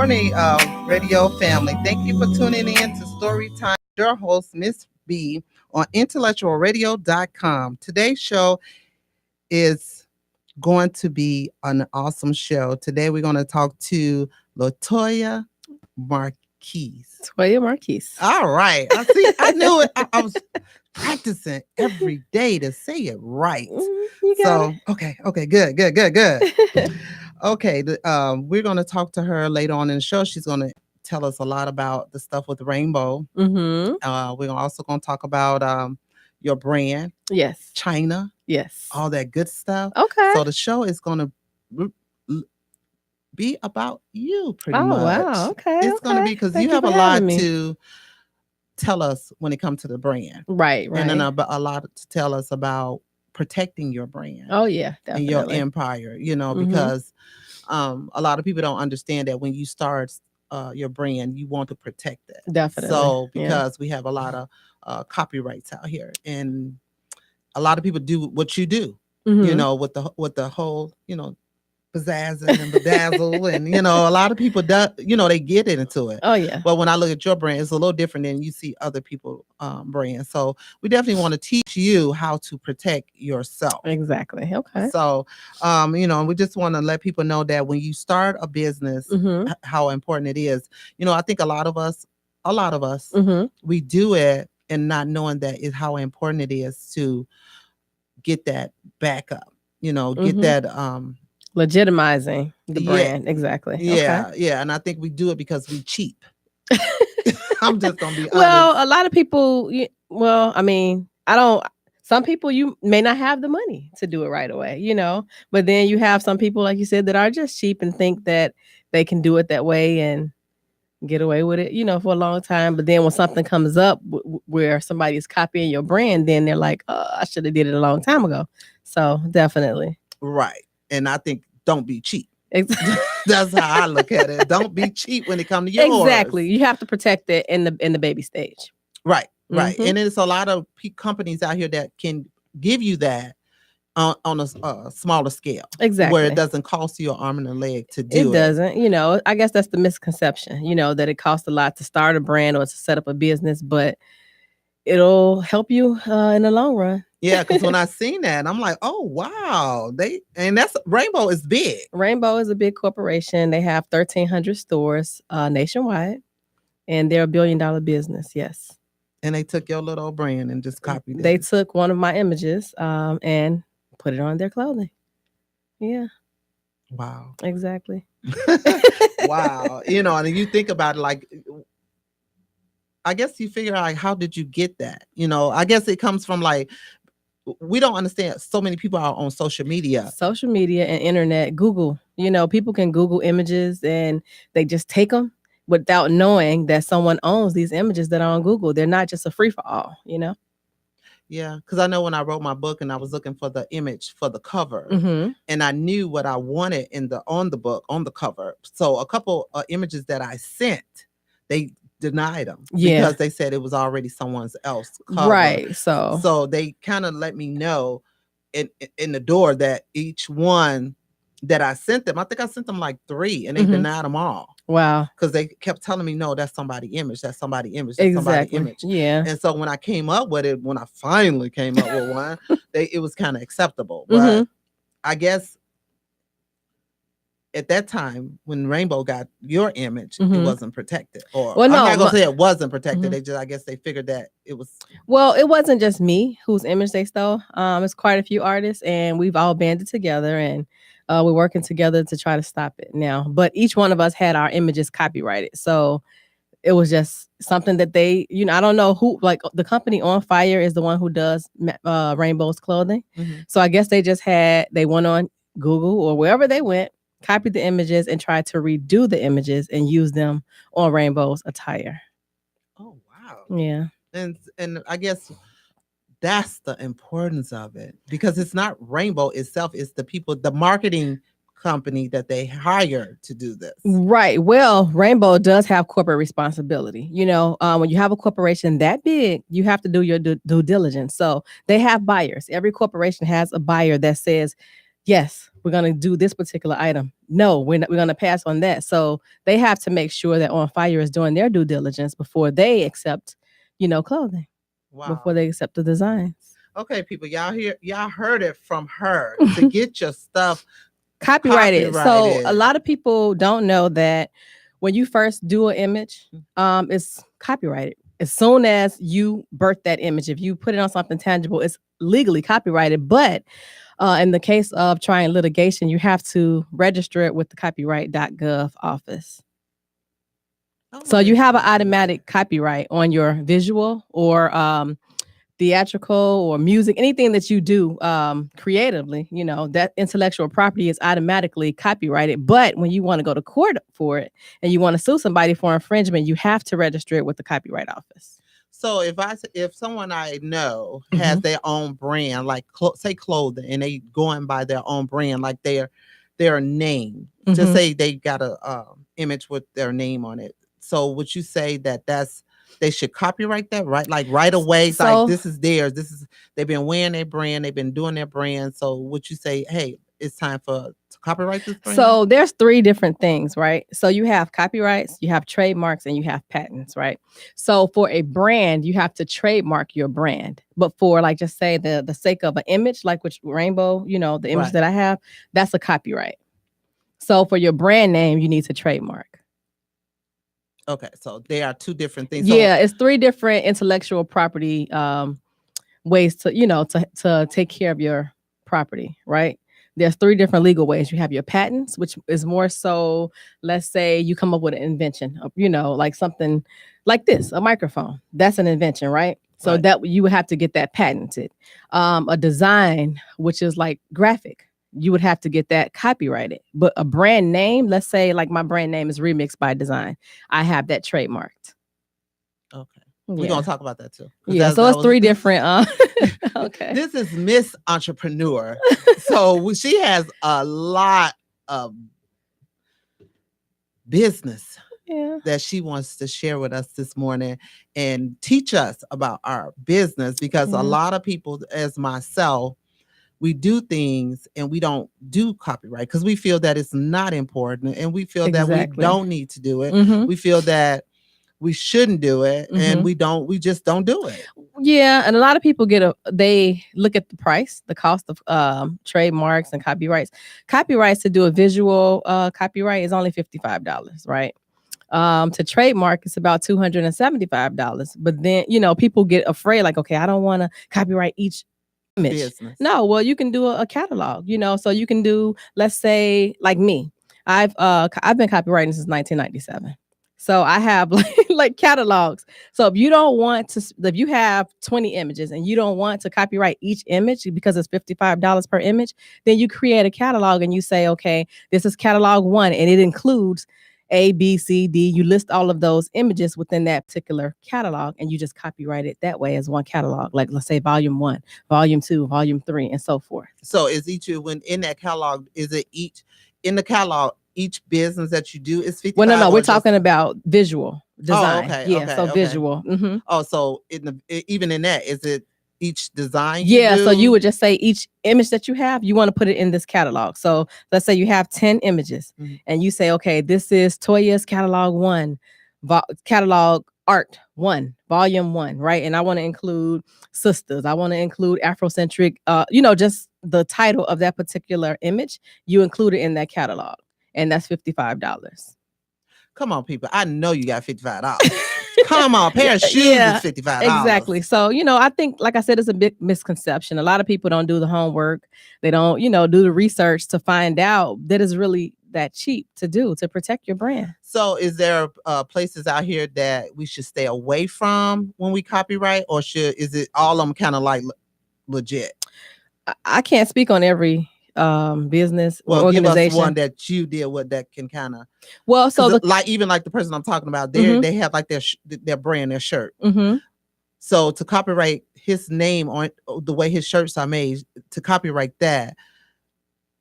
morning, radio family. Thank you for tuning in to Storytime. Your host, Miss B, on IntellectualRadio.com. Today's show is going to be an awesome show. Today, we're going to talk to Latoya Marquise. Toya Marquise. All right. I knew it. I was practicing every day to say it right. Okay, good. Okay, we're going to talk to her later on in the show. She's going to tell us a lot about the stuff with the rainbow. Mm-hmm. We're also going to talk about your brand. Yes. China. Yes. All that good stuff. Okay. So the show is going to be about you pretty much. Oh, wow. Okay. It's going to be because you have a lot to tell us when it comes to the brand. Right. And then a lot to tell us about protecting your brand. Oh, yeah, definitely. And your empire, because a lot of people don't understand that when you start your brand, you want to protect it. Definitely. So because we have a lot of copyrights out here, and a lot of people do what you do, with the whole, pizzazzle and bedazzle, and a lot of people they get into it. Oh yeah. But when I look at your brand, it's a little different than you see other people brands. So we definitely want to teach you how to protect yourself. Exactly. Okay. So we just want to let people know that when you start a business, how important it is. I think a lot of us, we do it and not knowing that is how important it is to get that backup. Get that legitimizing the brand. Exactly. Yeah. And I think we do it because we cheap. I'm just gonna be honest. Well, a lot of people, some people, you may not have the money to do it right away, but then you have some people, like you said, that are just cheap and think that they can do it that way and get away with it, for a long time. But then when something comes up where somebody is copying your brand, then they're like, oh, I should have did it a long time ago. So definitely. Right. And I think don't be cheap. That's how I look at it. Don't be cheap when it comes to yours. Exactly. You have to protect it in the baby stage. Right. And there's a lot of companies out here that can give you that on a smaller scale. Exactly. Where it doesn't cost you an arm and a leg to do it. It doesn't. I guess that's the misconception, that it costs a lot to start a brand or to set up a business, but it'll help you in the long run. Yeah, because when I seen that, I'm like, oh wow, that's Rainbow is big. Rainbow is a big corporation. They have 1,300 stores nationwide, and they're $1 billion business. Yes. And they took your little brand and just copied it. They took one of my images and put it on their clothing. Yeah. Wow. Exactly. Wow. And you think about it, like, I guess you figure out, like, how did you get that? I guess it comes from, like, we don't understand. So many people are on social media. Social media and internet, Google. People can Google images and they just take them without knowing that someone owns these images that are on Google. They're not just a free-for-all, Yeah, because I know when I wrote my book and I was looking for the image for the cover, and I knew what I wanted on the book, on the cover. So a couple of images that I sent, they denied them because they said it was already someone else's cover. Right. So they kind of let me know in the door that each one that I sent them, I think I sent them like 3, and they denied them all. Wow. Because they kept telling me, no, that's somebody's image. That's somebody's image. Exactly. Somebody's image. Yeah. And so when I came up with it, when I finally came up with one, it was kind of acceptable. But I guess at that time, when Rainbow got your image, it wasn't protected. Or I'm not gonna say it wasn't protected. They just, I guess they figured that it was. Well, it wasn't just me whose image they stole. It's quite a few artists, and we've all banded together, and we're working together to try to stop it now. But each one of us had our images copyrighted, so it was just something that they, I don't know who, like the company On Fire is the one who does Rainbow's clothing. So I guess they went on Google or wherever they went, copied the images and tried to redo the images and use them on Rainbow's attire. Oh, wow. Yeah. And I guess that's the importance of it, because it's not Rainbow itself. It's the people, the marketing company that they hire to do this. Right. Well, Rainbow does have corporate responsibility. When you have a corporation that big, you have to do your due diligence. So they have buyers. Every corporation has a buyer that says, yes, we're going to do this particular item. No, we're going to pass on that. So they have to make sure that On Fire is doing their due diligence before they accept, clothing, before Wow. they accept the designs. Okay, people, y'all heard it from her to get your stuff Copyrighted. So a lot of people don't know that when you first do an image, it's copyrighted. As soon as you birth that image, if you put it on something tangible, it's legally copyrighted. But in the case of trying litigation, you have to register it with the copyright.gov office. So you have an automatic copyright on your visual or theatrical or music, anything that you do creatively, that intellectual property is automatically copyrighted. But when you want to go to court for it and you want to sue somebody for infringement, you have to register it with the Copyright Office. So if someone I know has their own brand, like say clothing, and they going by their own brand, like their name, just say they got a image with their name on it. So would you say that they should copyright that, right? Like right away, so, like this is theirs. They've been wearing their brand, they've been doing their brand. So would you say, hey, it's time to copyright this brand? So there's 3 different things, right? So you have copyrights, you have trademarks, and you have patents, right? So for a brand, you have to trademark your brand. But for like just say the sake of an image, like which rainbow, the image that I have, that's a copyright. So for your brand name, you need to trademark. Okay, so there are 2 different things. Yeah, it's 3 different intellectual property ways to, to take care of your property, right? There's 3 different legal ways. You have your patents, which is more so, let's say you come up with an invention, like something like this, a microphone. That's an invention, right? So that you would have to get that patented. A design, which is like graphic, you would have to get that copyrighted. But a brand name, let's say like my brand name is Remix by Design. I have that trademarked. Okay. We're going to talk about that too. Yeah, so it's 3 different. Okay. This is Miss Entrepreneur. So she has a lot of business that she wants to share with us this morning and teach us about our business, because a lot of people, as myself, we do things and we don't do copyright because we feel that it's not important, and we feel that we don't need to do it. We feel that we shouldn't do it, and we just don't do it. Yeah, and a lot of people they look at the price, the cost of trademarks and copyrights. Copyrights, to do a visual copyright is only $55, right? To trademark, it's about $275. But then, people get afraid, like, okay, I don't want to copyright each image. Business. No, well, you can do a catalog, so you can do, let's say, like me, I've been copywriting since 1997. So I have like catalogs. So if you don't want to, if you have 20 images and you don't want to copyright each image because it's $55 per image, then you create a catalog and you say, okay, this is catalog 1 and it includes A, B, C, D. You list all of those images within that particular catalog and you just copyright it that way as one catalog. Like let's say volume 1, volume 2, volume 3, and so forth. So is when in that catalog, is it in the catalog, each business that you do is $55? Well, no, we're talking about visual design. Oh, okay. Yeah, okay, so okay. visual. Oh, so even in that, is it each design? Yeah, so you would just say each image that you have, you want to put it in this catalog. So let's say you have 10 images and you say, okay, this is Toya's catalog 1, catalog art 1, volume 1, right? And I want to include sisters. I want to include Afrocentric, just the title of that particular image, you include it in that catalog. And that's $55. Come on, people. I know you got $55. Come on, pair of shoes is $55. Exactly. So, I think, like I said, it's a big misconception. A lot of people don't do the homework. They don't, do the research to find out that it's really that cheap to protect your brand. So is there places out here that we should stay away from when we copyright, or is it all of them kind of like legit? I can't speak on every business or organization. Give us one that you deal with that can kind of. Well, so even like the person I'm talking about, they have like their brand, their shirt. So to copyright his name on the way his shirts are made, to copyright that,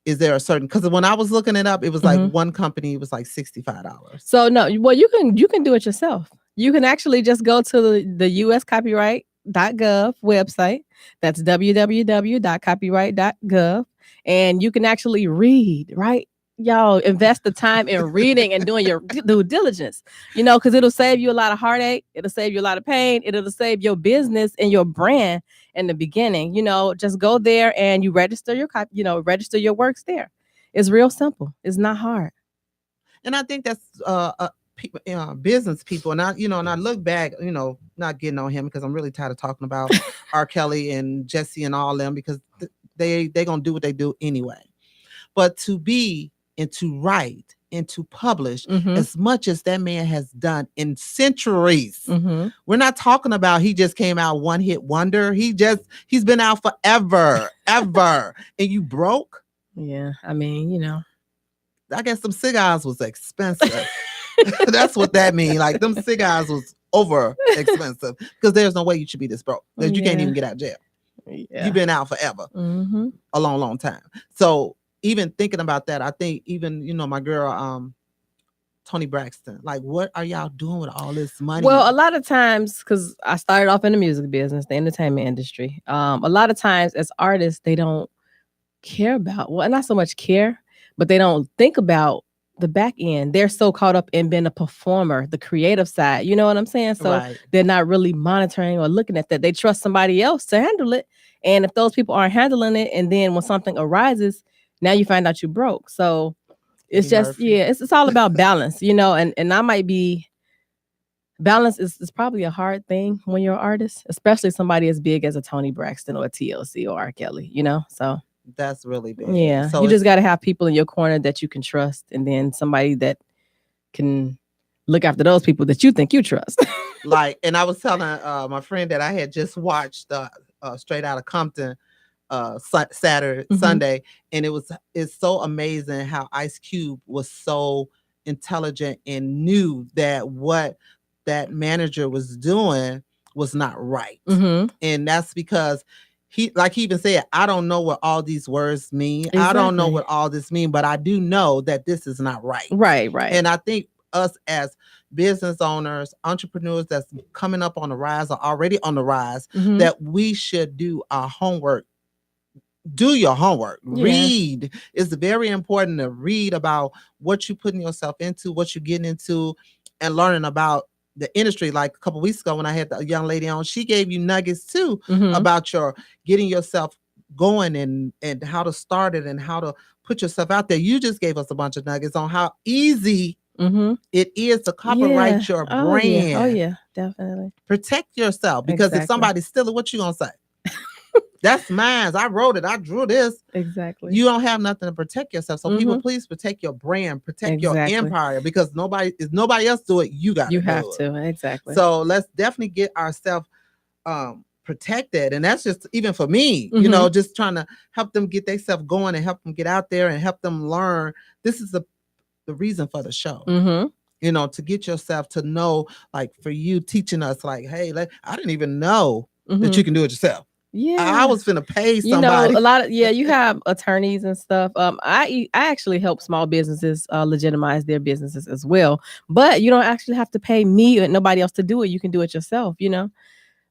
is there a certain? Because when I was looking it up, it was like one company was like $65. So no, well, you can do it yourself. You can actually just go to the U.S. Copyright.gov website. That's www.copyright.gov. and you can actually read, right? Y'all invest the time in reading and doing your due diligence, because it'll save you a lot of heartache. It'll save you a lot of pain. It'll save your business and your brand in the beginning. Just go there and you register your copy, register your works there. It's real simple. It's not hard. And I think that's people, business people. And I look back, not getting on him because I'm really tired of talking about R. Kelly and Jesse and all them because they gonna do what they do anyway. But to be and to write and to publish as much as that man has done in centuries. We're not talking about he just came out one hit wonder. He's been out forever, ever. And you broke? Yeah, I mean, I guess some cigars was expensive. That's what that means. Like them cigars was over expensive because there's no way you should be this broke. Because you can't even get out of jail. Yeah. You've been out forever. A long, long time. So even thinking about that, I think even, my girl, Tony Braxton, like, what are y'all doing with all this money? Well, a lot of times, because I started off in the music business, the entertainment industry, a lot of times as artists, they don't care about, well, not so much care, but they don't think about the back end. They're so caught up in being a performer, the creative side. You know what I'm saying? So they're not really monitoring or looking at that. They trust somebody else to handle it. And if those people aren't handling it, and then when something arises, now you find out you broke. So it's just, it's all about balance, and I might be, balance is probably a hard thing when you're an artist, especially somebody as big as a Tony Braxton or a TLC or R. Kelly, so. That's really big. Yeah. So you just got to have people in your corner that you can trust, and then somebody that can look after those people that you think you trust. And I was telling my friend that I had just watched Straight Outta Compton Sunday, and it's so amazing how Ice Cube was so intelligent and knew that what that manager was doing was not right. And that's because he even said, I don't know what all these words mean. Exactly. I don't know what all this means, but I do know that this is not right. Right. And I think us as business owners, entrepreneurs that's coming up on the rise or already on the rise, that we should do our homework. Do your homework. Yeah. Read. It's very important to read about what you're putting yourself into, what you're getting into, and learning about the industry. Like a couple of weeks ago when I had the young lady on, she gave you nuggets too about your getting yourself going and how to start it and how to put yourself out there. You just gave us a bunch of nuggets on how easy it is to copyright your brand. Oh yeah, definitely. Protect yourself, because if somebody's stealing, what you gonna say? That's mine. I wrote it. I drew this. Exactly. You don't have nothing to protect yourself. So people, please protect your brand, protect your empire, because if nobody else do it, you have to. Exactly. So let's definitely get ourselves protected. And that's just even for me, just trying to help them get themselves going and help them get out there and help them learn. This is the reason for the show. To get yourself to know, like for you teaching us, like, hey, I didn't even know that you can do it yourself. Yeah, I was finna pay somebody. A lot of you have attorneys and stuff. I actually help small businesses legitimize their businesses as well. But you don't actually have to pay me or nobody else to do it. You can do it yourself,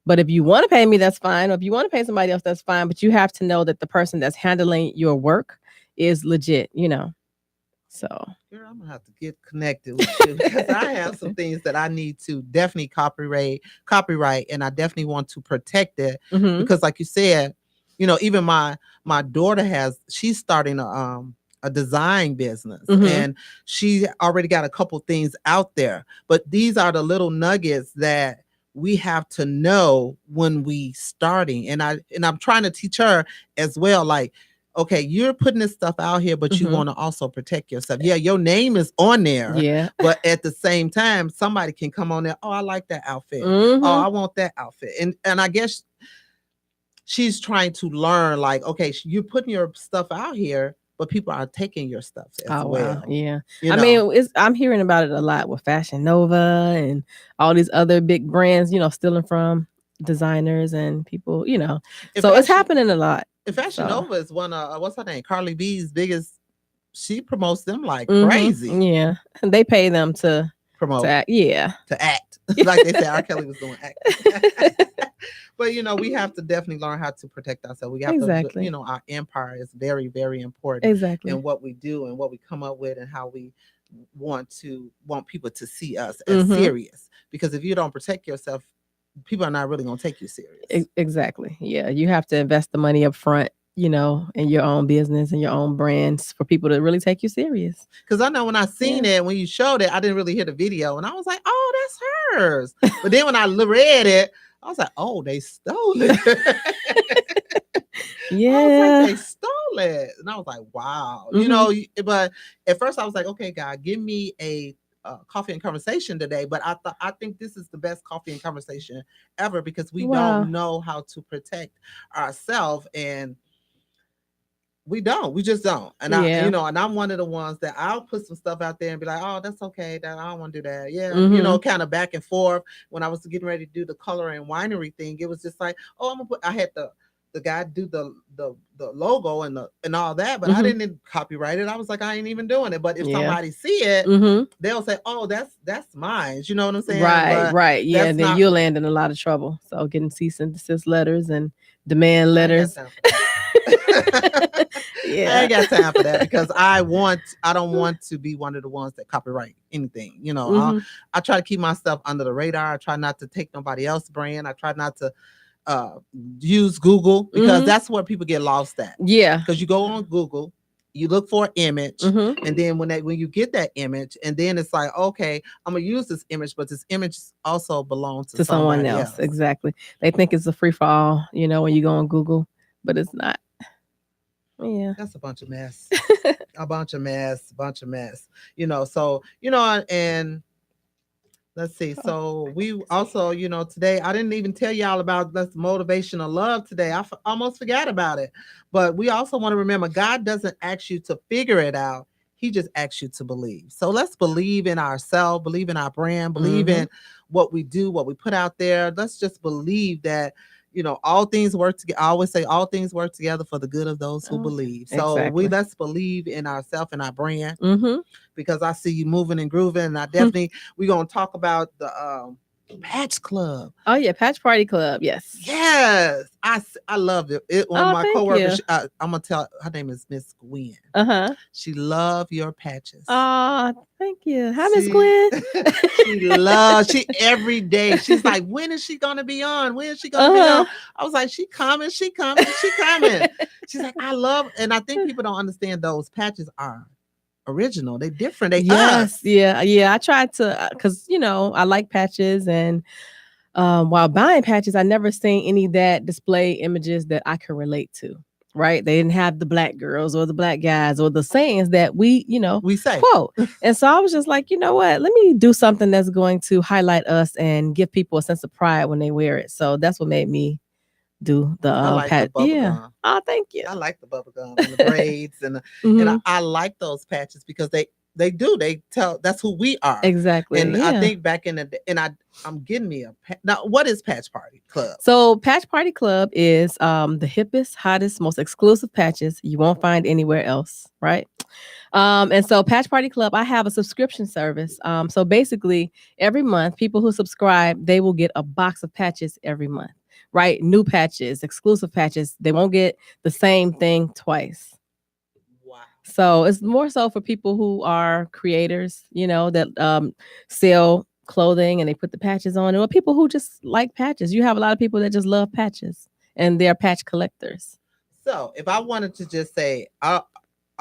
But if you want to pay me, that's fine. Or if you want to pay somebody else, that's fine. But you have to know that the person that's handling your work is legit, So girl, I'm gonna have to get connected with you because I have some things that I need to definitely copyright, and I definitely want to protect it because, like you said, even my daughter she's starting a design business, and she already got a couple things out there. But these are the little nuggets that we have to know when we starting, and I'm trying to teach her as well, like, okay, you're putting this stuff out here, but you want to also protect yourself. Yeah, your name is on there. Yeah. But at the same time, somebody can come on there. Oh, I like that outfit. Oh, I want that outfit. And I guess she's trying to learn, like, okay, you're putting your stuff out here, but people are taking your stuff as well. Wow. Yeah. Mean, I'm hearing about it a lot with Fashion Nova and all these other big brands, stealing from designers and people, So it's happening a lot. Fashion Nova is one of what's her name? Carly B's biggest. She promotes them like crazy. Yeah, and they pay them to promote, to act. Yeah, to act like they said. R. Kelly was doing act. But we have to definitely learn how to protect ourselves. We have Exactly. to, our empire is very, very important Exactly. in what we do and what we come up with and how we want people to see us as Mm-hmm. serious. Because if you don't protect yourself, people are not really going to take you serious. Exactly. Yeah. You have to invest the money up front, in your own business and your own brands for people to really take you serious. Because I know when I seen it, when you showed it, I didn't really hear the video. And I was like, oh, that's hers. But then when I read it, I was like, oh, they stole it. Yeah. I was like, they stole it. And I was like, wow. But at first I was like, okay, God, give me a coffee and conversation today. But I think this is the best coffee and conversation ever because we don't know how to protect ourselves, and we just don't. And and I'm one of the ones that I'll put some stuff out there and be like, oh, that's okay, that I don't want to do that. Yeah. Kind of back and forth. When I was getting ready to do the color and winery thing, it was just like, oh, I had the guy do the logo and all that, but I didn't copyright it. I was like, I ain't even doing it. But if somebody see it, they'll say, oh, that's mine. You know what I'm saying? Right. Yeah. And then you'll land in a lot of trouble. So getting cease and desist letters and demand letters. Yeah. I ain't got time for that because I don't want to be one of the ones that copyright anything. I try to keep myself under the radar. I try not to take nobody else's brand. I try not to use Google because that's where people get lost at. Yeah. Because you go on Google, you look for an image, and then when you get that image, and then it's like, okay, I'm gonna use this image, but this image also belongs to someone else. Exactly. They think it's a free for all, when you go on Google, but it's not. Yeah. That's a bunch of mess. a bunch of mess. So, and let's see. So we also, today, I didn't even tell y'all about this motivational love today. I almost forgot about it. But we also want to remember God doesn't ask you to figure it out. He just asks you to believe. So let's believe in ourselves, believe in our brand, believe in what we do, what we put out there. Let's just believe that all things work together. I always say all things work together for the good of those who believe. So let's believe in ourselves and our brand because I see you moving and grooving. And I definitely, we're going to talk about the Patch Club. Oh yeah. Patch Party Club. Yes. Yes. I love it. One of my coworkers, I'm going to tell, her name is Miss Gwen. She loves your patches. Oh, thank you. Hi, Miss Gwen. she every day. She's like, when is she going to be on? When is she going to be on? I was like, she coming. She's like, I love, and I think people don't understand those patches are original. They're different. Us. Yeah. I tried to, because, I like patches, and while buying patches, I never seen any that display images that I could relate to. Right? They didn't have the black girls or the black guys or the sayings that we say quote. And so I was just like, you know what? Let me do something that's going to highlight us and give people a sense of pride when they wear it. So that's what made me do the patch. Gum. Oh, thank you. I like the bubble gum and the braids and I like those patches because they tell that's who we are. Exactly. And I think back in the day, and I'm getting me now. What is Patch Party Club? So Patch Party Club is the hippest, hottest, most exclusive patches you won't find anywhere else, right? And so Patch Party Club, I have a subscription service. So basically every month, people who subscribe, they will get a box of patches every month, right? New patches, exclusive patches. They won't get the same thing twice. So it's more so for people who are creators, that sell clothing and they put the patches on, or people who just like patches. You have a lot of people that just love patches and they're patch collectors. So if I wanted to just say, I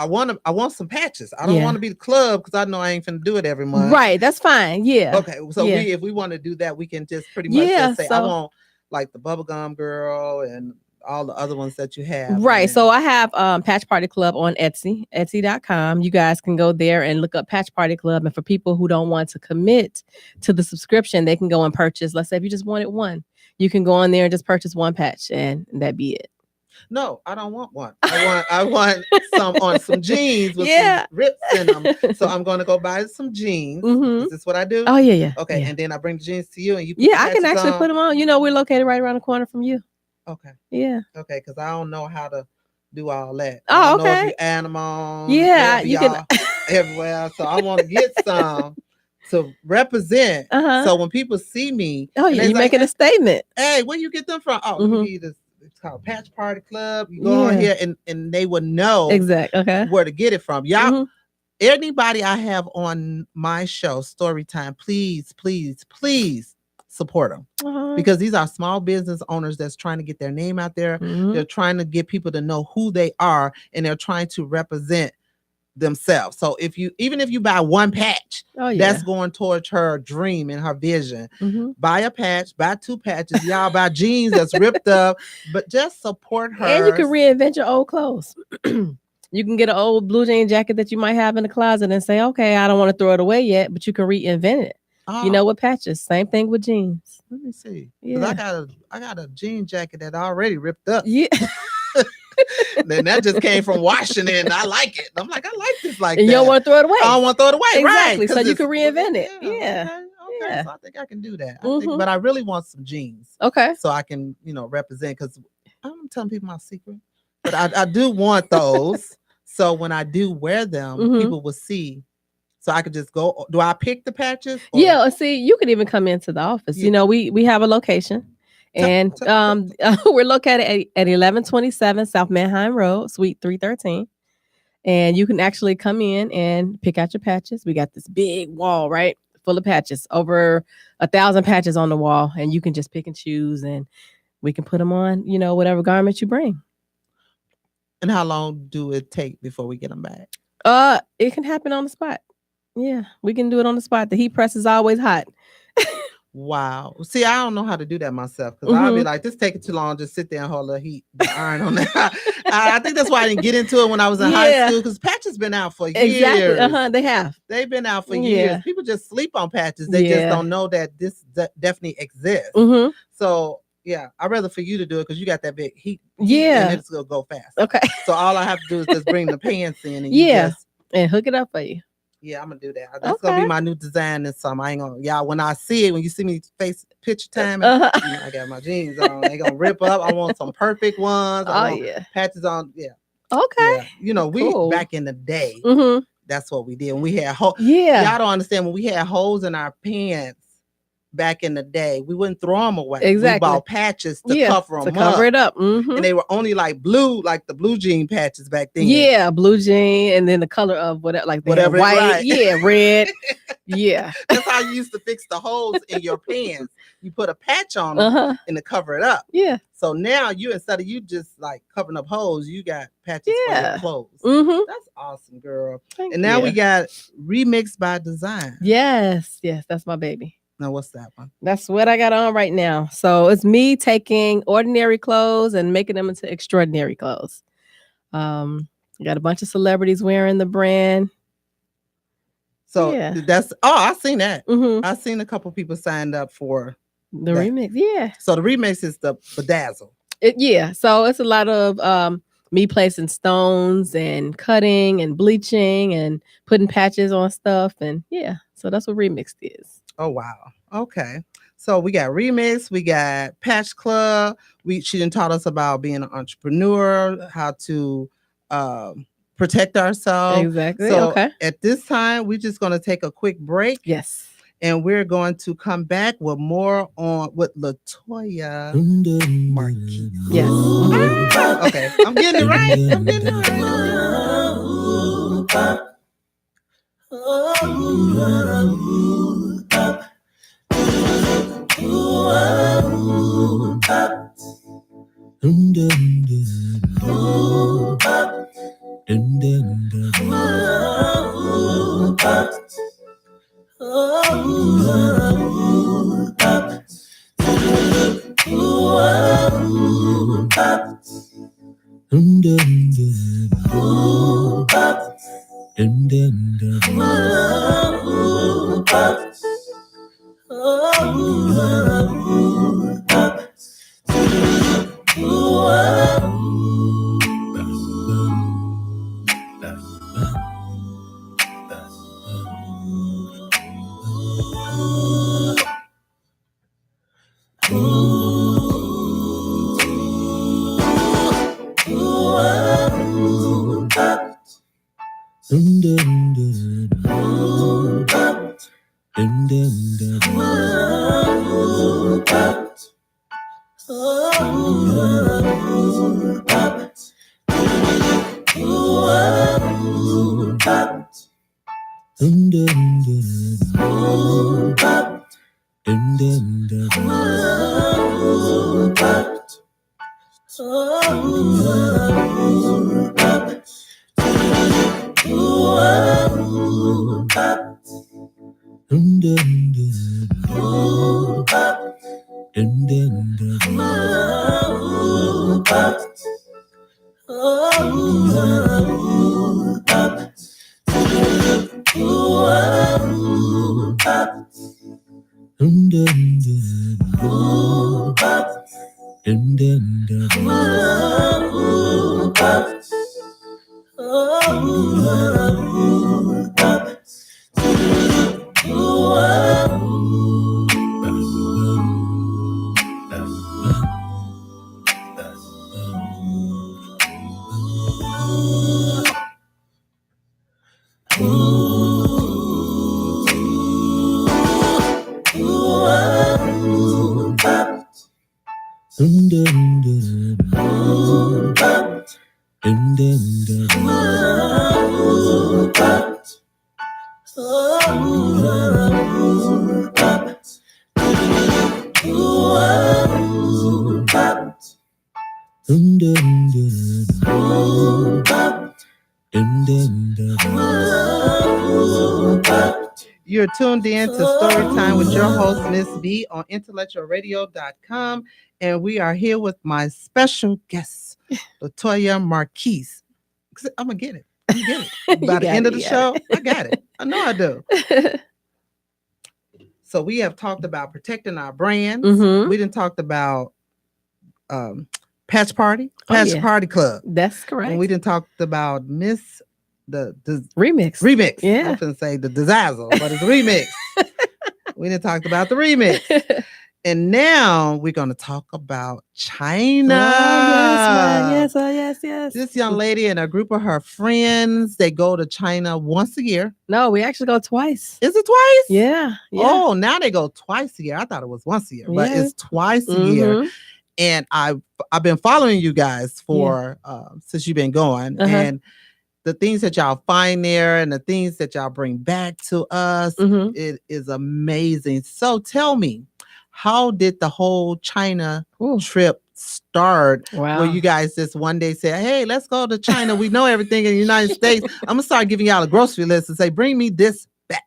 want some patches. I don't want to be the club because I know I ain't finna do it every month. Right, that's fine. Yeah. Okay, so if we want to do that, we can just pretty much just say, I want like the bubblegum girl and all the other ones that you have. Right. So I have Patch Party Club on Etsy, etsy.com. You guys can go there and look up Patch Party Club. And for people who don't want to commit to the subscription, they can go and purchase. Let's say if you just wanted one, you can go on there and just purchase one patch and that be it. No, I don't want one. I want some on some jeans with some rips in them. So I'm going to go buy some jeans. Is this what I do? Oh, yeah. Okay. Yeah. And then I bring the jeans to you and you put I can actually put them on. We're located right around the corner from you. Okay. Yeah. Okay, because I don't know how to do all that. Oh, I don't know okay. if you animal. Yeah, you can everywhere. So I want to get some to represent. Uh-huh. So when people see me, Oh, and yeah, they you're like, making a statement. hey, where you get them from? Oh, Mhm. you need it's called Patch Party Club. You go on Yeah. here and they would know Exact. Okay. where to get it from. Y'all, Mhm. anybody I have on my show, Storytime, please, please, please support them. Uh-huh. Because these are small business owners that's trying to get their name out there. Mhm. They're trying to get people to know who they are, and they're trying to represent themselves. So even if you buy one patch, Oh, yeah. that's going towards her dream and her vision. Mhm. Buy a patch, buy 2 patches. Y'all buy jeans that's ripped up, but just support her. And you can reinvent your old clothes. You can get an old blue jean jacket that you might have in the closet and say, okay, I don't want to throw it away yet, but you can reinvent it. Oh, You know, with patches. Same thing with jeans. let me see. Yeah. I got a jean jacket that already ripped up. Yeah. Then that just came from washing it, and I like it. I'm like, I like this like And that. you don't want to throw it away. I don't want to throw it away. Exactly. Right. So 'cause you can it's- reinvent it. Yeah. Okay. Yeah. So I think I can do that. Mhm. But I really want some jeans Okay. so I can, represent, because I'm telling people my secret. But I do want those. So when I do wear them, Mhm. people will see. So I could just go. Do I pick the patches? Or- Yeah. See, you could even come into the office. Yeah. You know, we have a location. And we're located at 1127 South Manheim Road, Suite 313. And you can actually come in and pick out your patches. We got this big wall, right? Full of patches, over 1,000 patches on the wall. And you can just pick and choose, and we can put them on, whatever garment you bring. And how long do it take before we get them back? It can happen on the spot. Yeah, we can do it on the spot. The heat press is always hot. Wow. See, I don't know how to do that myself, because I'll be like, this taking too long. Just sit there and hold the iron on that. I think that's why I didn't get into it when I was in high school, because patches been out for years. Exactly. They have. They've been out for Yeah. years. People just sleep on patches. They just don't know that this definitely exists. Mhm. So yeah, I'd rather for you to do it because you got that big heat. Yeah. And it's gonna go fast. Okay. So all I have to do is just bring the pants in, and Yeah. And hook it up for you. yeah, I'm gonna do that. That's gonna be my new design this summer. I ain't gonna, y'all. When I see it, when you see me face picture time, I got my jeans on. They gonna rip up. I want some perfect ones. I want patches on. Yeah. Okay. Yeah. We Cool. back in the day. Mm-hmm. That's what we did. When we had holes. Yeah. Y'all don't understand, when we had holes in our pants back in the day, we wouldn't throw them away. Exactly. We bought patches to cover them up. Cover it up. Mm-hmm. And they were only like blue, like the blue jean patches back then. Yeah, blue jean, and then the color of whatever, like whatever, white. Right. Yeah, red. Yeah. That's how you used to fix the holes in your pants. You put a patch on them and to cover it up. Yeah. So now instead of you just like covering up holes, you got patches for your clothes. Mm-hmm. That's awesome, girl. Thank and now you. we got Remixed by Design. Yes, that's my baby. Now what's that one? That's what I got on right now. So it's me taking ordinary clothes and making them into extraordinary clothes. Got a bunch of celebrities wearing the brand. So that's I seen that. Mm-hmm. I seen a couple people signed up for the remix. Yeah. So the remix is the bedazzle. So it's a lot of me placing stones and cutting and bleaching and putting patches on stuff, and so that's what remixed is. Oh wow. Okay. So we got Remix, we got Patch Club. She done taught us about being an entrepreneur, how to protect ourselves. Exactly. So at this time, we're just going to take a quick break. Yes. And we're going to come back with more with Latoya Marquis. Yes. Okay. I'm getting it right. I'm getting it right. Dun, dun, dun. Ooh, pop. Ooh, pop. Ooh, pop. Dun, dun, dun. Ooh, pop. Dun, dun, dun. Ooh, pop. Ooh, pop. Ooh, pop. Dun, dun, dun. Ooh, pop. Dun, dun, dun. Ooh, pop. Ooh, pop. Ooh, pop. Dun, dun, dun. Ooh, pop. Dun, dun, dun. Ooh, pop. Ooh, pop. Dun, dun, dun. Ooh, pop. Dun, dun, dun. Ooh, pop. Ooh, pop. Ooh, pop. Dun, dun, dun. Ooh, pop. Dun, dun, dun. Ooh, pop. You're tuned in to Storytime with your host, Miss B, on IntellectualRadio.com. And we are here with my special guest, Latoya Marquise. I'm going to get it. By the end of the show, I got it. I know I do. So we have talked about protecting our brands. Mhm. We didn't talk about Patch Party Club. That's correct. And we didn't talk about the remix. Yeah. I'm going to say the disaster, but it's remix. We didn't talk about the remix. And now we're going to talk about China. Yes. This young lady and a group of her friends, they go to China once a year. No, we actually go twice. Is it twice? Yeah. Oh, now they go twice a year. I thought it was once a year, but it's twice a year. And I've been following you guys for since you've been going. And the things that y'all find there and the things that y'all bring back to us, it is amazing. So tell me, how did the whole China trip start? Wow. Where you guys just one day said, hey, let's go to China. We know everything in the United States. I'm going to start giving y'all a grocery list and say, bring me this back.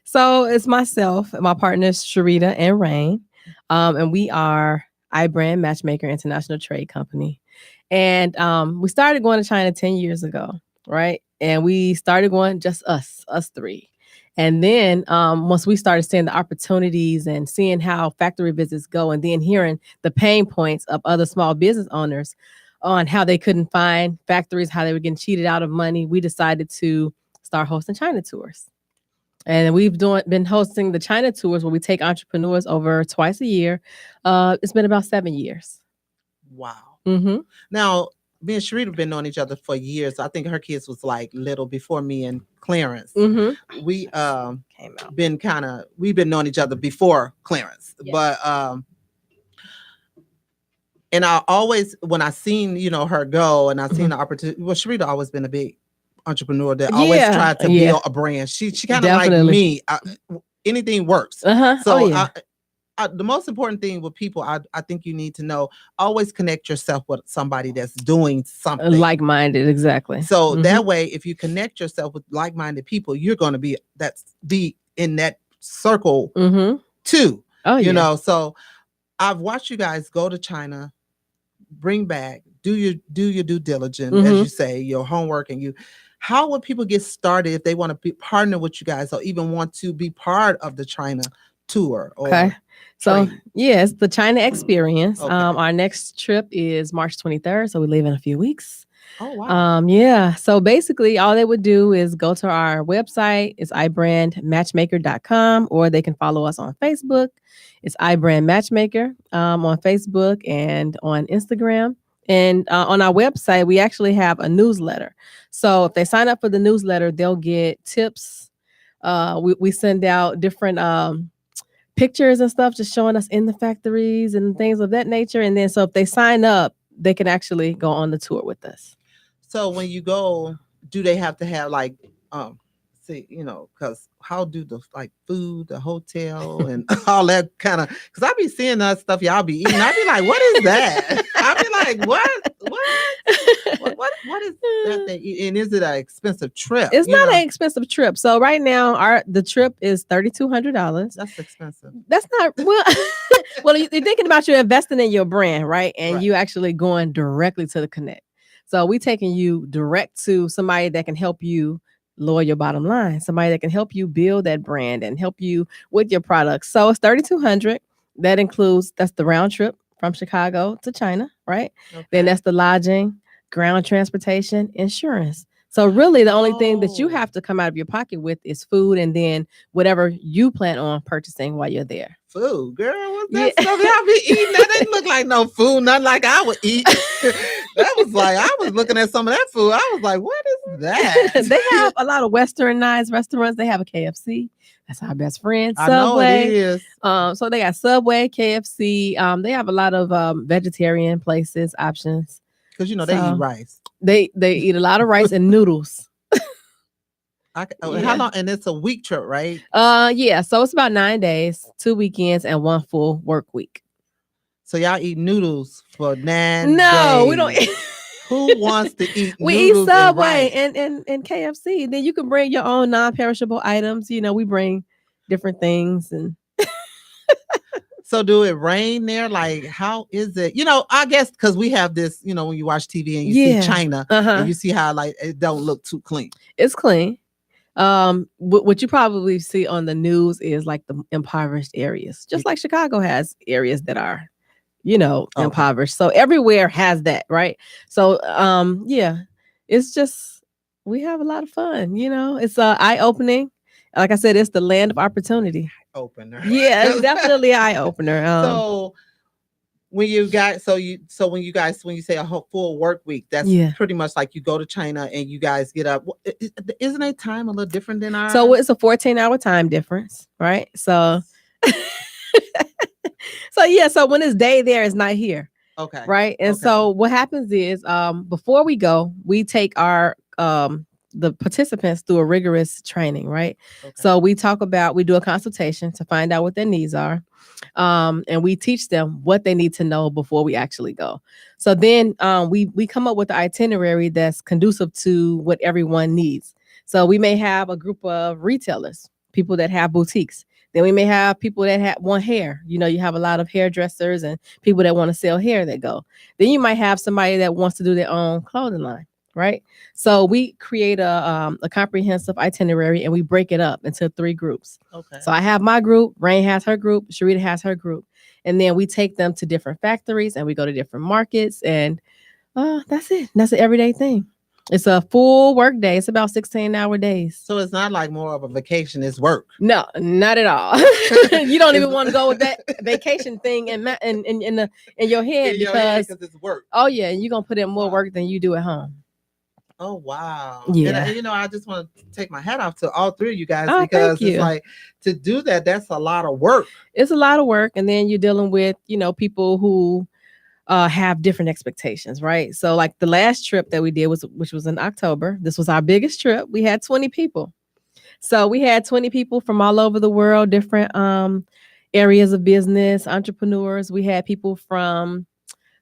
So it's myself, my partners, Rita and Rain. And we are iBrand Matchmaker International Trade Company. And we started going to China 10 years ago, right? And we started going just us three. And then once we started seeing the opportunities and seeing how factory visits go, and then hearing the pain points of other small business owners on how they couldn't find factories, how they were getting cheated out of money, we decided to start hosting China tours. And we've been hosting the China tours where we take entrepreneurs over twice a year. It's been about 7 years. Wow. Now, me and Sharita have been knowing each other for years. I think her kids was like little before me and Clarence. We we've been knowing each other before Clarence. Yes. But and I always, when I seen, her go and I seen the opportunity, well, Sharita always been a big entrepreneur that always tried to build a brand. She kind of like me. Anything works. So the most important thing with people, I think you need to know, always connect yourself with somebody that's doing something. Like-minded, exactly. So that way, if you connect yourself with like-minded people, you're going to be in that circle too. So I've watched you guys go to China, bring back, do your due diligence, as you say, your homework, and how would people get started if they want to partner with you guys or even want to be part of the China tour? So yes, the China experience. Our next trip is March 23rd. So we leave in a few weeks. Oh, wow. So basically all they would do is go to our website. It's ibrandmatchmaker.com, or they can follow us on Facebook. It's iBrand Matchmaker on Facebook and on Instagram. And on our website, we actually have a newsletter. So if they sign up for the newsletter, they'll get tips We send out different pictures and stuff, just showing us in the factories and things of that nature. And then so if they sign up, they can actually go on the tour with us. So when you go, do they have to have like see, because how do the like food, the hotel and all that kind of, because I be seeing that stuff y'all be eating. I be like, what is that? I be like, what is that they eat? And is it an expensive trip? It's not an expensive trip. So right now the trip is $3,200. That's expensive. That's not well you're thinking about you investing in your brand, right? And Right. you actually going directly to the connect. So we taking you direct to somebody that can help you lower your bottom line, somebody that can help you build that brand and help you with your products. So it's $3,200. That includes, that's the round trip from Chicago to China, right? Okay. Then that's the lodging, ground transportation, insurance. So really the only thing that you Oh. have to come out of your pocket with is food and then whatever you plan on purchasing while you're there. Food, girl, what's that Yeah. stuff y'all be eating? That didn't look like no food, nothing like I would eat. That was like, I was looking at some of that food. I was like, what is that? They have a lot of westernized restaurants. They have a KFC. That's our best friend. I know it Subway. is. So they got Subway, KFC. They have a lot of vegetarian places, options. Because, they So- eat rice. They eat a lot of rice and noodles. How Yeah. long? And it's a week trip, right? Yeah. So it's about 9 days, 2 weekends, and 1 full work week. So y'all eat noodles for 9 No, days. we don't. Who wants to eat We eat noodles Subway and rice? and KFC. Then you can bring your own non-perishable items. We bring different things and So do it rain there? Like, how is it? I guess because we have this, when you watch TV and you Yeah. see China and you see how like it don't look too clean. it's clean. What you probably see on the news is like the impoverished areas, just like Chicago has areas that are, impoverished. So everywhere has that, right? So, yeah, it's just we have a lot of fun. It's eye opening. Like I said, it's the land of opportunity. Opener. Yeah, it's definitely an eye opener. So when you guys, when you say a whole full work week, that's Yeah. pretty much like you go to China and you guys get up. Isn't their time a little different than ours? So it's a 14-hour time difference, right? So, so when it's day there, it's night here. Okay. Right. And Okay. so what happens is before we go, we take our the participants through a rigorous training, right? Okay. So we do a consultation to find out what their needs are. And we teach them what they need to know before we actually go. So then we come up with the itinerary that's conducive to what everyone needs. So we may have a group of retailers, people that have boutiques. Then we may have people that want hair. You have a lot of hairdressers and people that want to sell hair that go. Then you might have somebody that wants to do their own clothing line, right? So we create a comprehensive itinerary and we break it up into 3 groups. Okay. So I have my group, Rain has her group, Sharita has her group. And then we take them to different factories and we go to different markets and that's it. That's an everyday thing. It's a full work day. It's about 16-hour days. So it's not like more of a vacation, it's work. No, not at all. You don't even want to go with that vacation thing in your head In your head, because it's work. oh yeah, you're gonna put in more Wow. work than you do at home. Oh wow. Yeah. And I just want to take my hat off to all 3 of you guys Oh, because thank you. it's like to do that's a lot of work. It's a lot of work, and then you're dealing with people who have different expectations, right? So like the last trip that we did which was in October. This was our biggest trip. We had 20 people. So we had 20 people from all over the world, different areas of business, entrepreneurs. We had people from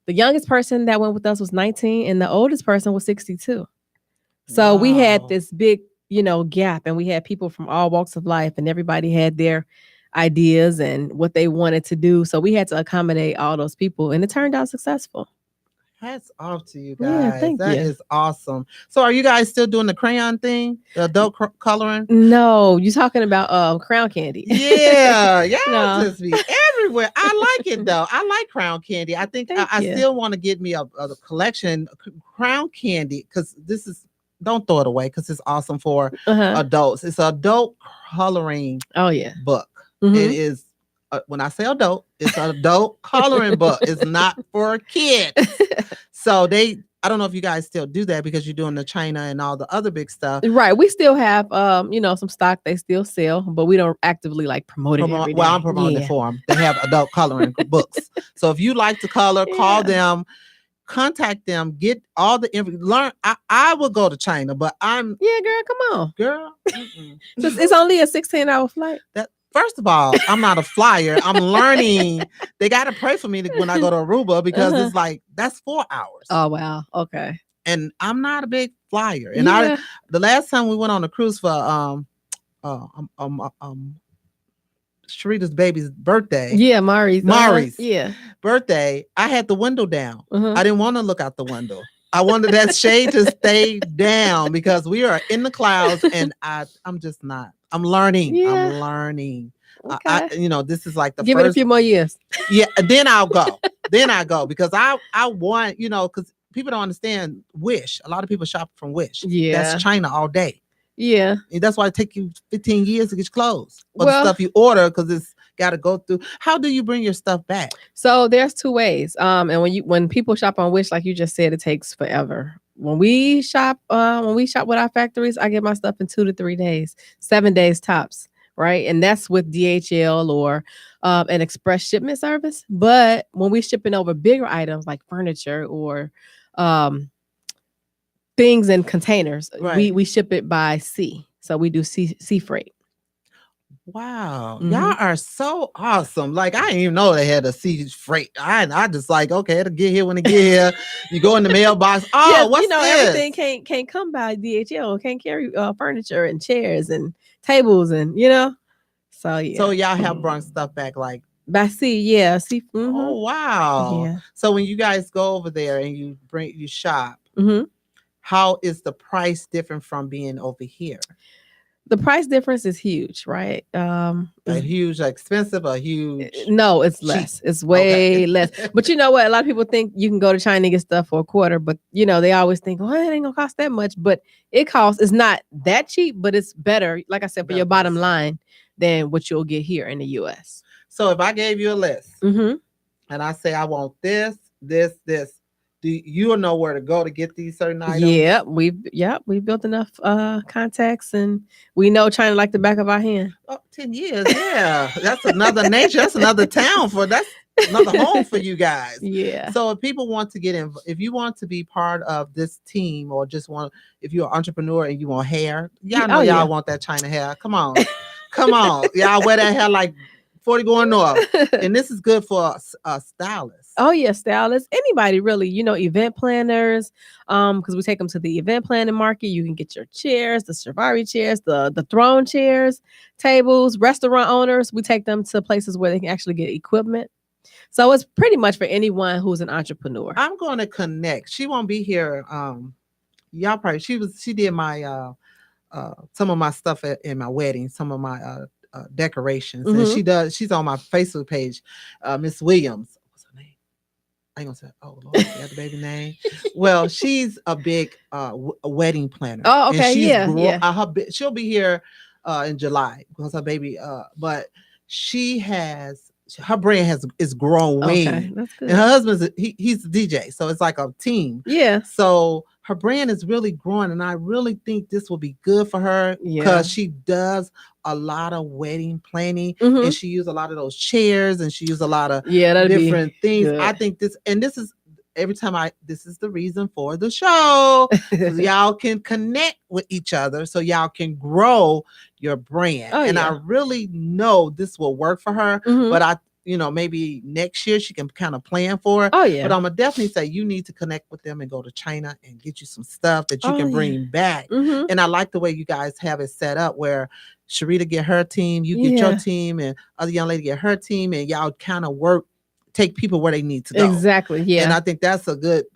the youngest person that went with us was 19 and the oldest person was 62. So we had Wow. this big, gap, and we had people from all walks of life and everybody had their ideas and what they wanted to do. So we had to accommodate all those people and it turned out successful. Hats off to you Yeah, guys. thank That you. is awesome. So are you guys still doing the crayon thing? The adult coloring? No, you're talking about crown candy. Yeah, y'all No. just be everywhere. I like it though. I like crown candy. I think Thank I you. still want to get me a collection crown candy because don't throw it away because it's awesome for Uh-huh. adults. It's an adult coloring Oh yeah. book. Mhm. It is when I say adult, it's an adult coloring book. It's not for kids. So I don't know if you guys still do that because you're doing the China and all the other big stuff. Right. We still have some stock they still sell, but we don't actively like promote it every day. Well, I'm promoting it for them. They have adult coloring books. So if you like to color, call them, contact them, get all the learn. I will go to China, but I'm girl, come on. Girl. It's only a 16-hour flight. First of all, I'm not a flyer. I'm learning. They got to pray for me when I go to Aruba because it's like, that's 4 hours. Oh, wow. Okay. And I'm not a big flyer. And the last time we went on a cruise for Sharita's baby's birthday. Yeah, Mari's birthday. I had the window down. I didn't want to look out the window. I wanted that shade to stay down because we are in the clouds, and I'm just not. I'm learning. Yeah. I'm learning. Okay. This is like the Give first. It a few more years. Yeah, then I'll go. Then I go because I want, because people don't understand Wish. A lot of people shop from Wish. Yeah, that's China all day. Yeah, and that's why it take you 15 years to get your clothes or the stuff you order because it's got to go through. How do you bring your stuff back? So there's two ways. And when people shop on Wish, like you just said, it takes forever. When we shop with our factories, I get my stuff in 2 to 3 days, 7 days tops, right? And that's with DHL or an express shipment service. But when we're shipping over bigger items like furniture or things in containers, right, we ship it by sea. So we do sea freight. Wow, y'all are so awesome. Like, I didn't even know they had a sea freight. I just like, okay, it'll get here when it get here. You go in the mailbox. Oh, what's this? Everything can't come by DHL. Can't carry furniture and chairs and tables and So yeah. So y'all have brought stuff back like by sea, yeah. Sea. Oh wow. Yeah. So when you guys go over there and you shop, how is the price different from being over here? The price difference is huge, right? A huge, expensive, a huge. No, it's less. It's way less. But you know what? A lot of people think you can go to China and get stuff for a quarter, but they always think, oh, it ain't gonna cost that much. But it's not that cheap, but it's better, like I said, for your bottom line than what you'll get here in the US. So if I gave you a list and I say I want this, you'll know where to go to get these certain items? Yeah, we've built enough contacts and we know China like the back of our hand. Oh, 10 years, yeah. That's another nation. That's another town that's another home for you guys. Yeah. So if people want to get in, if you want to be part of this team or if you're an entrepreneur and you want hair, y'all want that China hair. Come on. Y'all wear that hair like 40 going north. And this is good for stylists. Oh yeah, stylists. Anybody really, event planners. Because we take them to the event planning market. You can get your chairs, the Safari chairs, the throne chairs, tables, restaurant owners. We take them to places where they can actually get equipment. So it's pretty much for anyone who's an entrepreneur. I'm going to connect. She won't be here. Y'all probably she did my some of my stuff in my wedding, some of my decorations, and she's on my Facebook page, Miss Williams. What's her name? I ain't gonna say, oh Lord, you got the baby name. Well, she's a big wedding planner. Oh, okay, yeah. She'll be here in July because her baby. But her brand is growing. Okay, that's good. And her husband's he's a DJ, so it's like a team. Yeah. So her brand is really growing, and I really think this will be good for her because she does a lot of wedding planning, and she used a lot of those chairs, and she used a lot of different things. Good. I think this is every time this is the reason for the show. So y'all can connect with each other, so y'all can grow your brand. I really know this will work for her, but maybe next year she can kind of plan for it. Oh yeah. But I'm gonna definitely say you need to connect with them and go to China and get you some stuff that you can bring back. And I like the way you guys have it set up where Sharita get her team, you get your team, and other young lady get her team, and y'all kind of take people where they need to go. Exactly. Yeah. And I think that's a good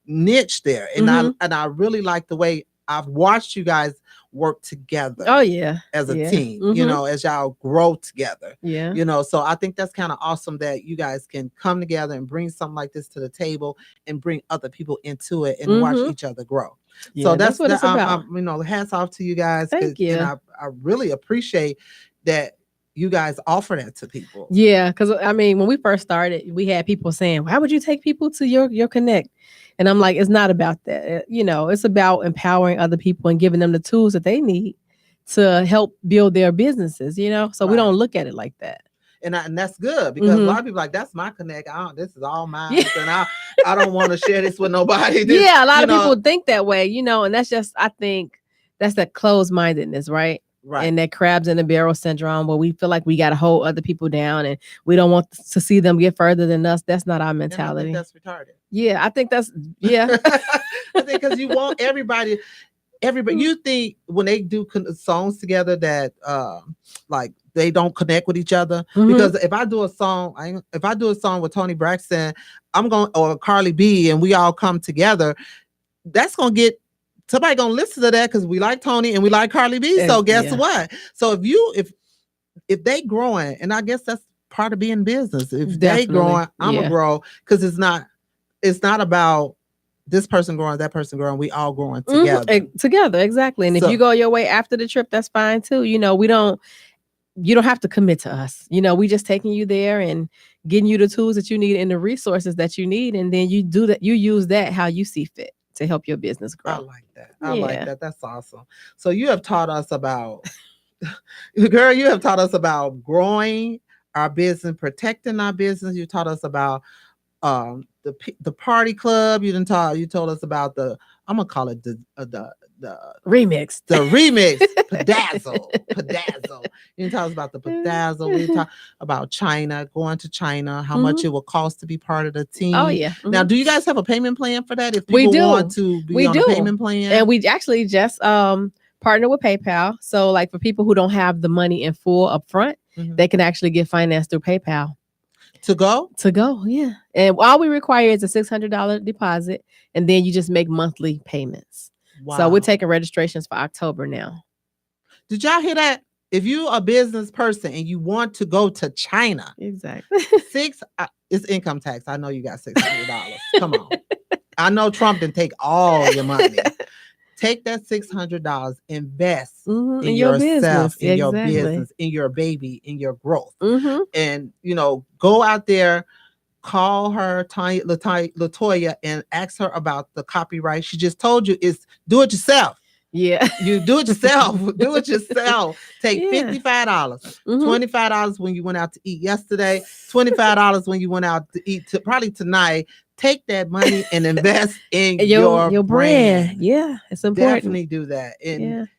niche there. And I really like the way I've watched you guys work together. Oh yeah. As a team, as y'all grow together. Yeah. So I think that's kind of awesome that you guys can come together and bring something like this to the table and bring other people into it and watch each other grow. Yeah, so that's what it's about. Hats off to you guys. Thank you. And I really appreciate that you guys offer that to people. Yeah, because I mean, when we first started, we had people saying, "Why would you take people to your connect?" And I'm like, it's not about that. It's about empowering other people and giving them the tools that they need to help build their businesses. So we Right. don't look at it like that. And that's good because a lot of people like, that's my connect. This is all mine, and I don't want to share this with nobody. A lot of people think that way, and that's just, I think that's that closed-mindedness, right? Right. And that crabs in the barrel syndrome, where we feel like we got to hold other people down and we don't want to see them get further than us. That's not our mentality. And I think that's retarded. Yeah, I think that's I think because you want everybody. You think when they do songs together that like they don't connect with each other, because if I do a song with Tony Braxton, or Carly B, and we all come together, that's gonna get somebody gonna listen to that because we like Tony and we like Carly B. So guess what? So if they growing, and I guess that's part of being business. If they growing, I'm gonna grow, because it's not about this person growing, that person growing. We all growing together. Together, exactly. And if you go your way after the trip, that's fine too. You don't have to commit to us. We just taking you there and getting you the tools that you need and the resources that you need, and then you do that. You use that how you see fit to help your business grow. I like that. I like that. That's awesome. So you have taught us about, girl, you have taught us about growing our business, protecting our business. You taught us about the party club. You told us about I'm gonna call it the remix. The remix. Pedazzle. You tell us about the pedazzle. We talk about China, going to China, how much it will cost to be part of the team. Oh yeah. Now, do you guys have a payment plan for that? If people want to be on a payment plan? And we actually just partner with PayPal. So like for people who don't have the money in full up front, they can actually get financed through PayPal. To go, yeah. And all we require is a $600 deposit, and then you just make monthly payments. Wow. So we're taking registrations for October now. Did y'all hear that? If you're a business person and you want to go to China, exactly, it's income tax. I know you got $600. Come on. I know Trump didn't take all your money. Take that $600, invest in yourself, business. in your business, in your baby, in your growth. And, go out there, call her, Latoya, and ask her about the copyright. She just told you it's do it yourself. Yeah. You do it yourself. Do it yourself. Take $55, $25 when you went out to eat yesterday, $25 when you went out to eat probably tonight. Take that money and invest in your brand. Yeah, it's important. Definitely do that. And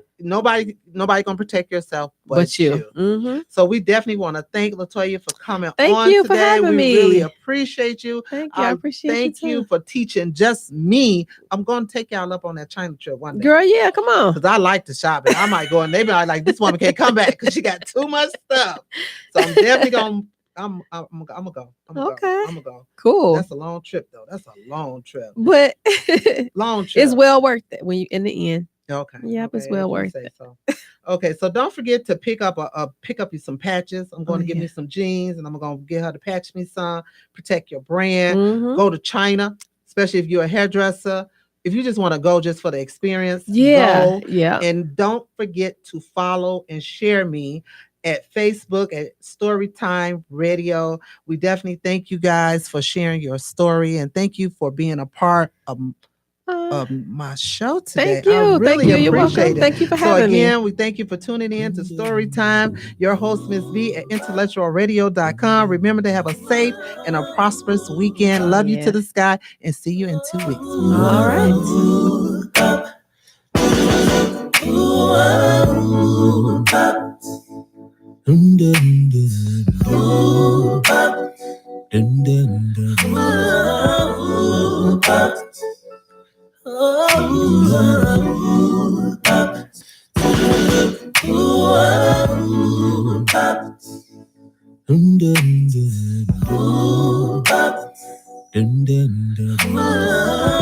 nobody gonna protect yourself but you. So we definitely want to thank Latoya for coming on today. Thank you for having me. We really appreciate you. Thank you. I appreciate you. Thank you for teaching just me. I'm gonna take y'all up on that China trip one day. Girl, yeah, come on. Because I like to shop, and I might go and they be like, this woman can't come back because she got too much stuff. So I'm definitely gonna. I'm gonna go. I'm gonna go. Cool. That's a long trip though. That's a long trip. But long trip. It's well worth it when you in the end. Okay. Yep, it's well worth it. So. Okay, so don't forget to pick up you some patches. I'm going to give me some jeans, and I'm going to get her to patch me some. Protect your brand. Go to China, especially if you're a hairdresser. If you just want to go just for the experience, go. Yeah. And don't forget to follow and share me at Facebook at Storytime Radio. We definitely thank you guys for sharing your story, and thank you for being a part of my show today. Thank you. I really appreciate it. Thank you for having me. So again, we thank you for tuning in to Storytime. Your host, Miss B at IntellectualRadio.com. Remember to have a safe and a prosperous weekend. Love you to the sky, and see you in 2 weeks. All right. Dun, dun, dun.